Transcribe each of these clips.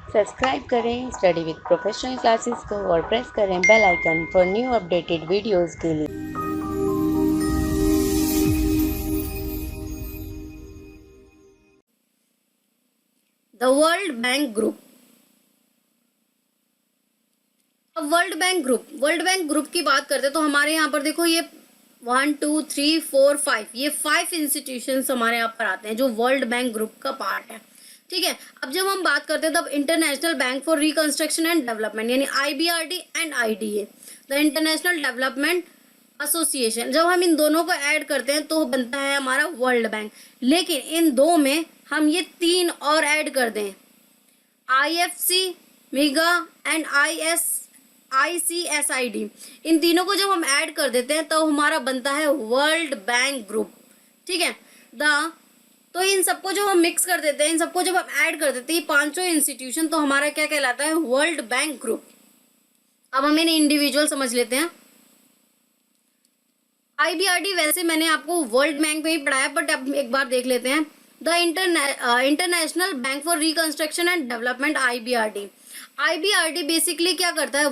Subscribe करें study with professional classes को और प्रेस करें bell icon for new updated videos के लिए। The World Bank group. अब वर्ल्ड बैंक ग्रुप की बात करते हैं तो हमारे यहाँ पर देखो ये 1 2 3 4 5 ये 5 इंस्टीट्यूशंस हमारे यहाँ पर आते हैं जो वर्ल्ड बैंक ग्रुप का पार्ट है। ठीक है, अब जब हम बात करते हैं तब international Bank for Reconstruction and development यानी IBRD and IDA, the international development association, जब हम इन दोनों को ऐड करते हैं तो बनता है हमारा वर्ल्ड बैंक। लेकिन इन दो में हम ये 3 और ऐड कर दें, IFC, मेगा एंड ICSID, इन तीनों को जब हम ऐड कर देते हैं तो हमारा बनता है वर्ल्ड बैंक ग्रुप। ठीक है, तो इन सबको जब हम मिक्स कर देते हैं, इन सबको जब हम ऐड कर देते हैं, ये पांचों इंस्टीट्यूशन, तो हमारा क्या कहलाता है, वर्ल्ड बैंक ग्रुप। अब हम इन्हें इंडिविजुअल समझ लेते हैं। IBRD वैसे मैंने आपको वर्ल्ड बैंक में ही पढ़ाया, बट अब एक बार देख लेते हैं। The International Bank for Reconstruction and development IBRD basically क्या करता है,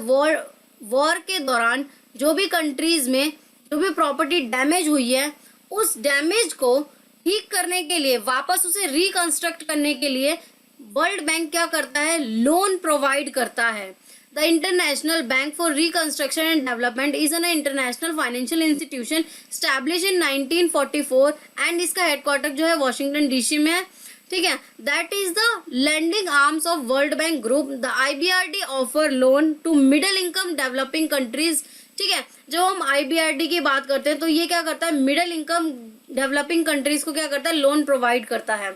वॉर के दौरान जो भी कंट्रीज में जो भी प्रॉपर्टी डैमेज हुई है, उस डैमेज को ठीक करने के लिए, वापस उसे रिकंस्ट्रक्ट करने के लिए वर्ल्ड बैंक क्या करता है, लोन प्रोवाइड करता है। The International Bank for Reconstruction and Development is an international financial institution establish in 1944 and इसका हेडक्वार्टर जो है वॉशिंगटन DC में है। ठीक है, that is the landing arms of World Bank group. The IBRD offer loan to middle income developing countries. ठीक है, जब हम IBRD की बात करते हैं तो ये क्या करता है, मिडिल इनकम डेवलपिंग कंट्रीज को क्या करता है, लोन प्रोवाइड करता है।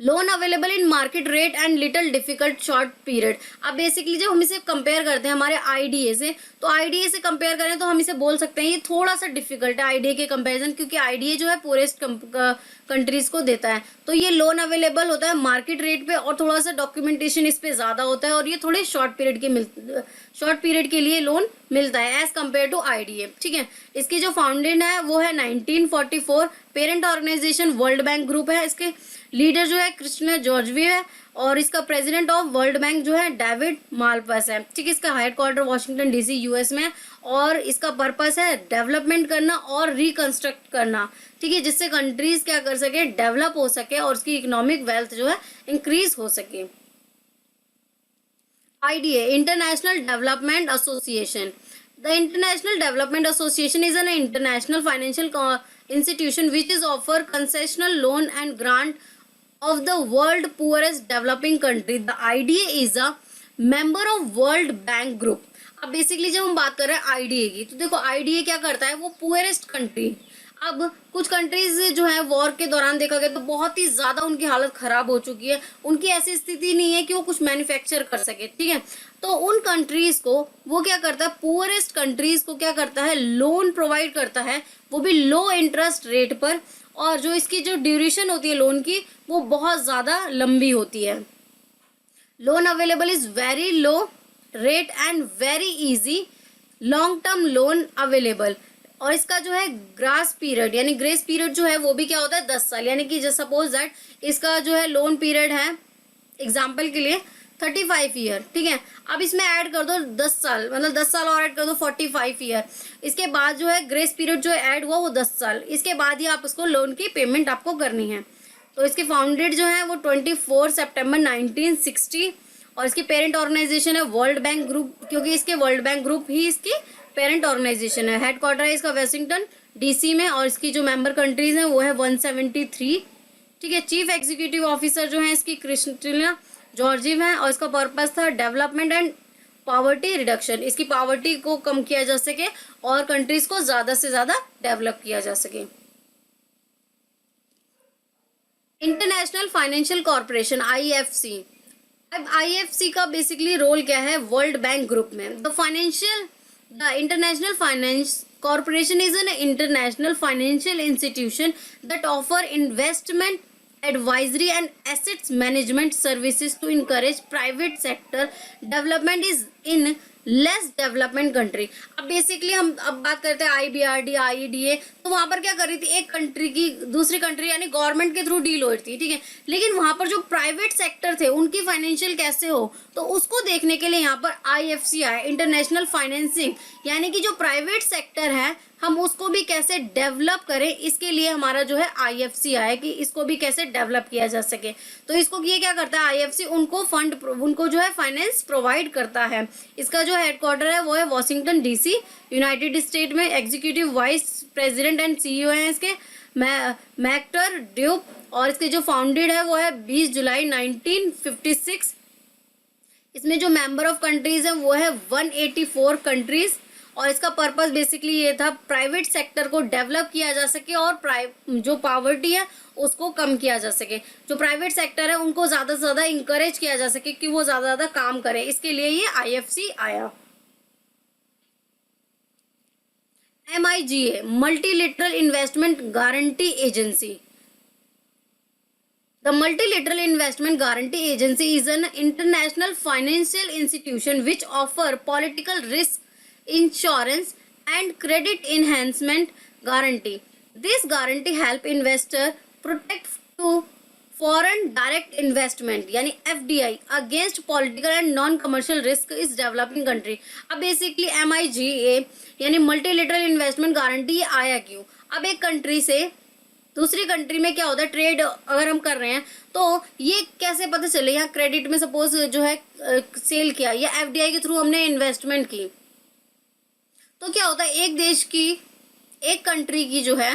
Loan available in market rate and little difficult short period. अब बेसिकली जब हम इसे कंपेयर करते हैं हमारे IDA से, तो IDA से कंपेयर करें तो हम इसे बोल सकते हैं ये थोड़ा सा डिफिकल्ट है IDA के कंपैरिजन, क्योंकि IDA जो है पूरेस्ट कंट्रीज को देता है। तो ये लोन अवेलेबल होता है मार्केट रेट पे और थोड़ा सा डॉक्यूमेंटेशन इस पे ज़्यादा होता है, और ये थोड़े शॉर्ट पीरियड के लिए लोन मिलता है एज कम्पेयर टू IDA। ठीक है, इसकी जो फाउंडेशन है वो है 1944। Parent organisation World Bank group है, इसके लीडर जो है कृष्ण जॉर्जवी है, और इसका प्रेसिडेंट ऑफ वर्ल्ड बैंक जो है डेविड मालपस है। ठीक है, इसका हेडक्वार्टर वॉशिंगटन DC US में है, और इसका पर्पस है डेवलपमेंट करना और रिकंस्ट्रक्ट करना। ठीक है, जिससे कंट्रीज क्या कर सके, डेवलप हो सके और उसकी इकोनॉमिक वेल्थ जो है इंक्रीज हो सके। IDA, international development association. The international development association is an international financial institution which is offer concessional loan and grant of the world poorest developing country. The IDA is a member of World Bank Group. अब basically जब हम बात कर रहे हैं IDA की, तो देखो IDA क्या करता है, वो पुअरेस्ट कंट्री। अब कुछ कंट्रीज जो है वॉर के दौरान देखा गया तो बहुत ही ज़्यादा उनकी हालत ख़राब हो चुकी है, उनकी ऐसी स्थिति नहीं है कि वो कुछ मैन्युफैक्चर कर सके। ठीक है, तो उन कंट्रीज़ को वो क्या करता है, पुअरेस्ट कंट्रीज़ को क्या करता है, लोन प्रोवाइड करता है, वो भी लो इंटरेस्ट रेट पर, और जो इसकी जो ड्यूरेशन होती है लोन की वो बहुत ज़्यादा लंबी होती है। Loan available is very low rate and very easy, long term loan available, और इसका जो है ग्रेस पीरियड जो है वो भी क्या होता है, 10 साल। यानी कि जस्ट सपोज दैट इसका जो है लोन पीरियड है एग्जाम्पल के लिए 35 ईयर। ठीक है, अब इसमें ऐड कर दो 10 साल, मतलब 10 साल और ऐड कर दो 45 ईयर। इसके बाद जो है ग्रेस पीरियड जो ऐड हुआ वो 10 साल, इसके बाद ही आप उसको लोन की पेमेंट आपको करनी है। तो इसके फाउंडेड जो है वो 24 सितंबर 1960, और इसकी पेरेंट ऑर्गेनाइजेशन है वर्ल्ड बैंक ग्रुप, क्योंकि इसके वर्ल्ड बैंक ग्रुप ही इसकी पेरेंट ऑर्गेनाइजेशन है। हेडक्वार्टर है इसका वाशिंगटन DC में, और इसकी जो मेंबर कंट्रीज हैं वो है 173। ठीक है, चीफ एग्जीक्यूटिव ऑफिसर जो है इसकी कृष्ण जॉर्जीव है, और इसका पर्पस था डेवलपमेंट एंड पॉवर्टी रिडक्शन, इसकी पॉवर्टी को कम किया जा सके और कंट्रीज को ज़्यादा से ज़्यादा डेवलप किया जा सके। International financial corporation IFC। अब IFC का बेसिकली रोल क्या है वर्ल्ड बैंक ग्रुप में, The International Finance Corporation is an international financial institution that offer investment advisory and assets management services to encourage private sector development. Is in less development country. अब basically हम अब बात करते हैं IBRD IEDA, तो वहां पर क्या कर रही थी, एक कंट्री की दूसरी कंट्री यानी गवर्नमेंट के थ्रू डील हो रही थी, ठीक है। लेकिन वहां पर जो प्राइवेट सेक्टर थे उनकी फाइनेंशियल कैसे हो, तो उसको देखने के लिए यहाँ पर IFC आया, इंटरनेशनल फाइनेंसिंग, यानी कि जो प्राइवेट सेक्टर है हम उसको भी कैसे डेवलप करें, इसके लिए हमारा जो है IFC आया कि इसको भी कैसे डेवलप किया जा सके। तो इसको ये क्या करता है, IFC उनको फंड, उनको जो है फाइनेंस प्रोवाइड करता है। इसका जो हेडक्वार्टर है वो है वॉशिंगटन DC, यूनाइटेड स्टेट में। Executive vice president and CEO हैं इसके मैक्टर ड्यूप, और इसके जो फाउंडेड है वो है 20 जुलाई 1956। इसमें जो मेंबर ऑफ कंट्रीज हैं वो है 184 कंट्रीज, और इसका पर्पस बेसिकली ये था प्राइवेट सेक्टर को डेवलप किया जा सके और जो पॉवर्टी है उसको कम किया जा सके। जो प्राइवेट सेक्टर है उनको ज़्यादा से ज़्यादा इंकरेज किया जा सके कि वो ज़्यादा ज़्यादा काम करे, इसके लिए ये IFC आया। MIGA multilateral investment guarantee agency. The Multilateral Investment Guarantee Agency is an international financial institution which offer political risk insurance and credit enhancement guarantee. This guarantee help investor protect to foreign direct investment यानी FDI against political and non-commercial risk is developing country। अब basically MIGA यानी multilateral investment guarantee ये आया क्यों? अब एक country से दूसरी कंट्री में क्या होता है, ट्रेड अगर हम कर रहे हैं तो ये कैसे पता चले, यहाँ क्रेडिट में सपोज जो है सेल किया या FDI के थ्रू हमने इन्वेस्टमेंट की, तो क्या होता है एक देश की, एक कंट्री की जो है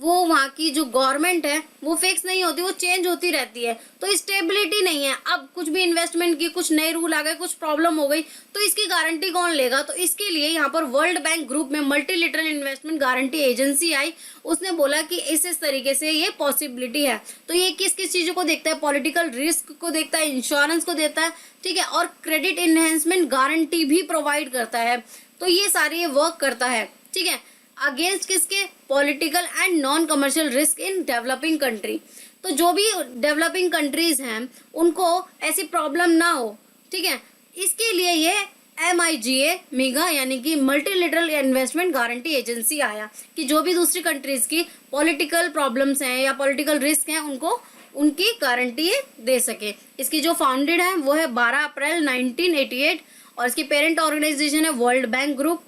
वो वहाँ की जो गवर्नमेंट है वो फिक्स नहीं होती, वो चेंज होती रहती है, तो स्टेबिलिटी नहीं है। अब कुछ भी इन्वेस्टमेंट की कुछ नए रूल आ गए, कुछ प्रॉब्लम हो गई, तो इसकी गारंटी कौन लेगा? तो इसके लिए यहाँ पर वर्ल्ड बैंक ग्रुप में मल्टीलेटरल इन्वेस्टमेंट गारंटी एजेंसी आई, उसने बोला कि इस तरीके से ये पॉसिबिलिटी है। तो ये किस किस चीज़ों को देखता है, पॉलिटिकल रिस्क को देखता है, इंश्योरेंस को देता है, ठीक है, और क्रेडिट इन्हेंसमेंट गारंटी भी प्रोवाइड करता है। तो ये सारे ये वर्क करता है, ठीक है, अगेंस्ट किसके, political and non commercial risk in developing country. तो जो भी डेवलपिंग कंट्रीज हैं उनको ऐसी प्रॉब्लम ना हो, ठीक है, इसके लिए ये MIGA मेगा यानी कि मल्टीलेटरल इन्वेस्टमेंट गारंटी एजेंसी आया कि जो भी दूसरी कंट्रीज की पॉलिटिकल प्रॉब्लम्स हैं या पॉलिटिकल रिस्क हैं उनको उनकी गारंटी दे सके। इसकी जो फाउंडेड है वो है 12 अप्रैल 1988 और इसकी पेरेंट ऑर्गेनाइजेशन है वर्ल्ड बैंक ग्रुप।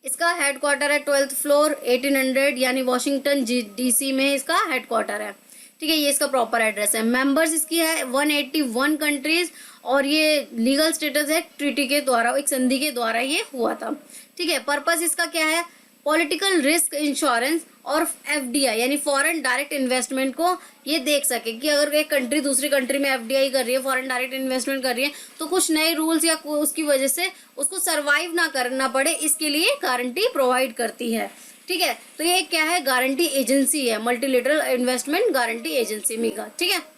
इसका हेडक्वार्टर है 12th फ्लोर 1800 यानी वॉशिंगटन DC में इसका हेडक्वार्टर है, ठीक है, ये इसका प्रॉपर एड्रेस है। मेंबर्स इसकी है 181 कंट्रीज और ये लीगल स्टेटस है ट्रीटी के द्वारा, एक संधि के द्वारा ये हुआ था, ठीक है। पर्पस इसका क्या है, पॉलिटिकल रिस्क इंश्योरेंस और FDI यानी फॉरेन डायरेक्ट इन्वेस्टमेंट को ये देख सके कि अगर एक कंट्री दूसरी कंट्री में FDI कर रही है, फॉरेन डायरेक्ट इन्वेस्टमेंट कर रही है, तो कुछ नए रूल्स या उसकी वजह से उसको सर्वाइव ना करना पड़े, इसके लिए गारंटी प्रोवाइड करती है, ठीक है। तो ये क्या है, गारंटी एजेंसी है, multilateral investment guarantee agency mega, ठीक है।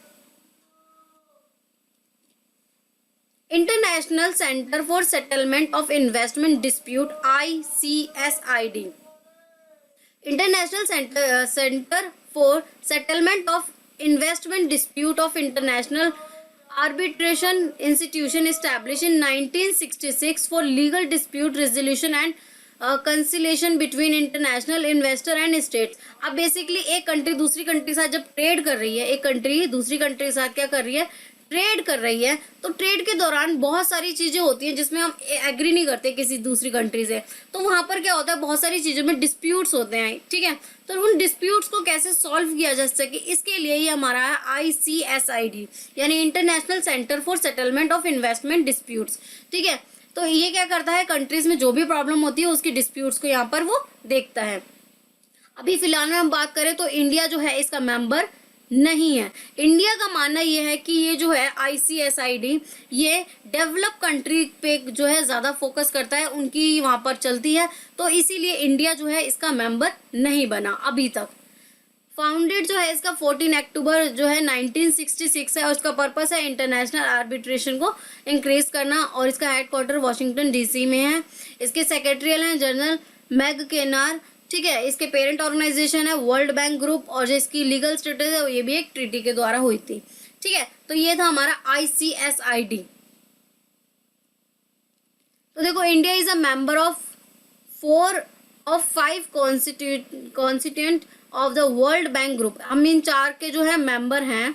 International centre for settlement of investment dispute ICSID, international centre for settlement of investment dispute of international arbitration institution establish in 1966 for legal dispute resolution and conciliation between international investor and states. अब basically एक country दूसरी country के साथ जब trade कर रही है, एक कंट्री दूसरी कंट्री के साथ क्या कर रही है, ट्रेड कर रही है, तो ट्रेड के दौरान बहुत सारी चीज़ें होती हैं जिसमें हम एग्री नहीं करते किसी दूसरी कंट्री से, तो वहाँ पर क्या होता है, बहुत सारी चीज़ों में डिस्प्यूट्स होते हैं, ठीक है। तो उन डिस्प्यूट्स को कैसे सॉल्व किया जा सके, इसके लिए ही हमारा है ICSID यानी international centre for settlement of investment disputes, ठीक है। तो ये क्या करता है, कंट्रीज में जो भी प्रॉब्लम होती है उसकी डिस्प्यूट्स को यहाँ पर वो देखता है। अभी फिलहाल में हम बात करें तो इंडिया जो है इसका मेंबर नहीं है। इंडिया का मानना ये है कि ये जो है ICSID ये डेवलप कंट्री पे जो है ज़्यादा फोकस करता है, उनकी वहाँ पर चलती है, तो इसीलिए इंडिया जो है इसका मेंबर नहीं बना अभी तक। फाउंडेड जो है इसका 14 अक्टूबर जो है 1966 है और इसका पर्पस है इंटरनेशनल आर्बिट्रेशन को इंक्रीज करना और इसका हेडक्वार्टर वॉशिंगटन DC में है। इसके सेक्रेटरियल हैं जनरल मैग केनार, ठीक है। इसके पेरेंट ऑर्गेनाइजेशन है वर्ल्ड बैंक ग्रुप और जो इसकी लीगल स्टेटस है ये भी एक ट्रीटी के द्वारा हुई थी, ठीक है। तो ये था हमारा ICSID। तो देखो India is a member of 4 of 5 constituent of the World Bank group. हम इन 4 के जो है मेंबर हैं।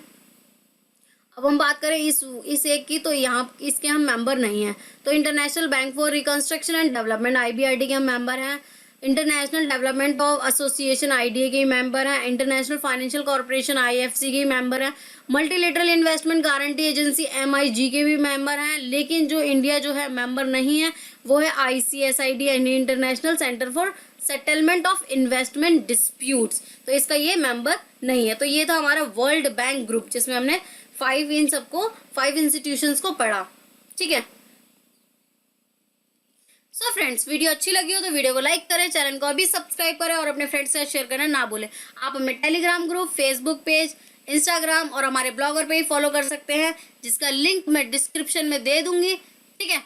अब हम बात करें इस एक की, तो यहाँ इसके हम मेंबर नहीं हैं। तो international Bank for Reconstruction and development IBRD के हम मेंबर हैं। International development of association IDA के मेंबर हैं। इंटरनेशनल फाइनेंशियल कॉर्पोरेशन IFC के मेंबर हैं। Multilateral investment guarantee agency MIG के भी मेंबर हैं। लेकिन जो इंडिया जो है मेंबर नहीं है वो है ICSID यानी international centre for settlement of investment disputes. तो इसका ये मेंबर नहीं है। तो ये था हमारा वर्ल्ड बैंक ग्रुप, जिसमें हमने 5 इंस्टीट्यूशंस को पढ़ा। ठीक है। सो फ्रेंड्स, वीडियो अच्छी लगी हो तो वीडियो को लाइक करें, चैनल को अभी सब्सक्राइब करें और अपने फ्रेंड्स से शेयर करना ना भूलें। आप हमें Telegram group, Facebook page, Instagram और हमारे ब्लॉगर पे ही फॉलो कर सकते हैं, जिसका लिंक मैं डिस्क्रिप्शन में दे दूंगी। ठीक है।